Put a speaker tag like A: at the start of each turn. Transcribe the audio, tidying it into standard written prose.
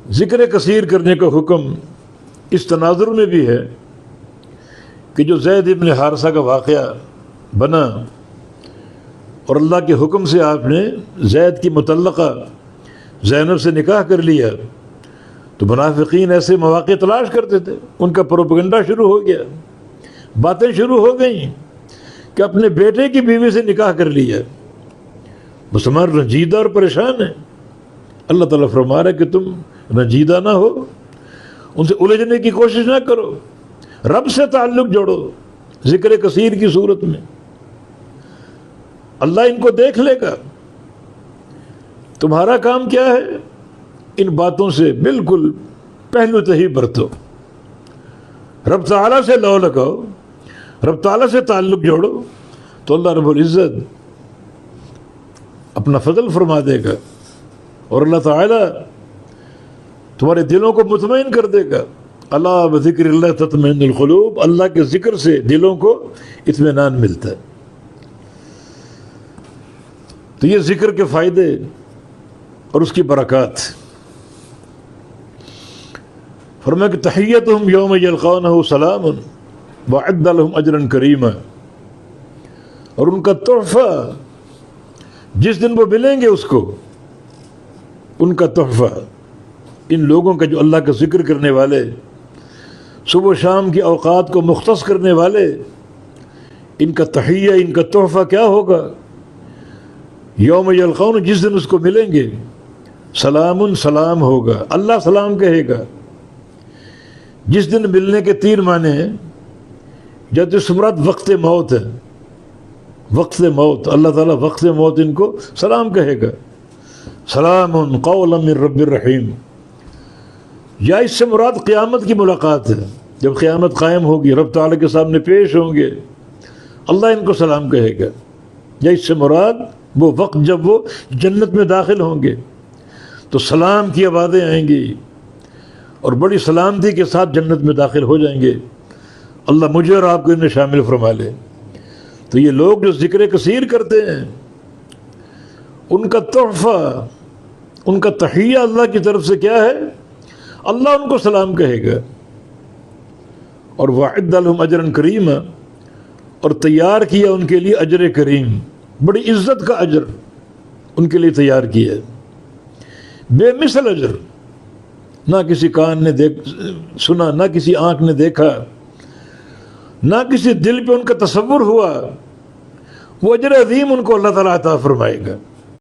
A: ذکر کثیر کرنے کا حکم اس تناظر میں بھی ہے کہ جو زید ابن حارثہ کا واقعہ بنا اور اللہ کے حکم سے آپ نے زید کی متعلقہ زینب سے نکاح کر لیا، تو منافقین ایسے مواقع تلاش کرتے تھے، ان کا پروپیگنڈا شروع ہو گیا، باتیں شروع ہو گئیں کہ اپنے بیٹے کی بیوی سے نکاح کر لیا۔ مسلمان رنجیدہ اور پریشان ہے۔ اللہ تعالیٰ فرما رہا ہے کہ تم رنجیدہ نہ ہو، ان سے الجھنے کی کوشش نہ کرو، رب سے تعلق جوڑو ذکر کثیر کی صورت میں، اللہ ان کو دیکھ لے گا۔ تمہارا کام کیا ہے؟ ان باتوں سے بالکل پہلو تہی برتو، رب تعالیٰ سے لو لگاؤ، رب تعالیٰ سے تعلق جوڑو، تو اللہ رب العزت اپنا فضل فرما دے گا، اور اللہ تعالیٰ تمہارے دلوں کو مطمئن کر دے گا۔ اللہ بذکر اللہ تطمئن القلوب، اللہ کے ذکر سے دلوں کو اطمینان ملتا ہے۔ تو یہ ذکر کے فائدے اور اس کی برکات، فرمایا کہ تحیتہم یوم یلقونہ سلام وعد لہم اجرا کریما، اور ان کا تحفہ جس دن وہ ملیں گے اس کو، ان کا تحفہ، ان لوگوں کا جو اللہ کا ذکر کرنے والے، صبح و شام کی اوقات کو مختص کرنے والے، ان کا تحیہ، ان کا تحفہ کیا ہوگا؟ یوم یلقون، جس دن اس کو ملیں گے، سلام، سلام ہوگا، اللہ سلام کہے گا۔ جس دن ملنے کے 3 معنی ہیں، جب اس مراد وقت موت ہے، وقت موت، اللہ تعالیٰ وقت موت ان کو سلام کہے گا، سلام قولا من رب الرحیم۔ یا اس سے مراد قیامت کی ملاقات ہے، جب قیامت قائم ہوگی، رب تعالیٰ کے سامنے پیش ہوں گے، اللہ ان کو سلام کہے گا۔ یا اس سے مراد وہ وقت جب وہ جنت میں داخل ہوں گے تو سلام کی آوازیں آئیں گی اور بڑی سلامتی کے ساتھ جنت میں داخل ہو جائیں گے۔ اللہ مجھے اور آپ کو انہیں شامل فرما لے۔ تو یہ لوگ جو ذکر کثیر کرتے ہیں، ان کا تحفہ، ان کا تحیہ اللہ کی طرف سے کیا ہے؟ اللہ ان کو سلام کہے گا، اور وعد لہم اجرا کریما، اور تیار کیا ان کے لیے اجر کریم، بڑی عزت کا اجر ان کے لیے تیار کیا، بے مثل اجر، نہ کسی کان نے سنا، نہ کسی آنکھ نے دیکھا، نہ کسی دل پہ ان کا تصور ہوا، وہ اجر عظیم ان کو اللہ تعالیٰ عطا فرمائے گا۔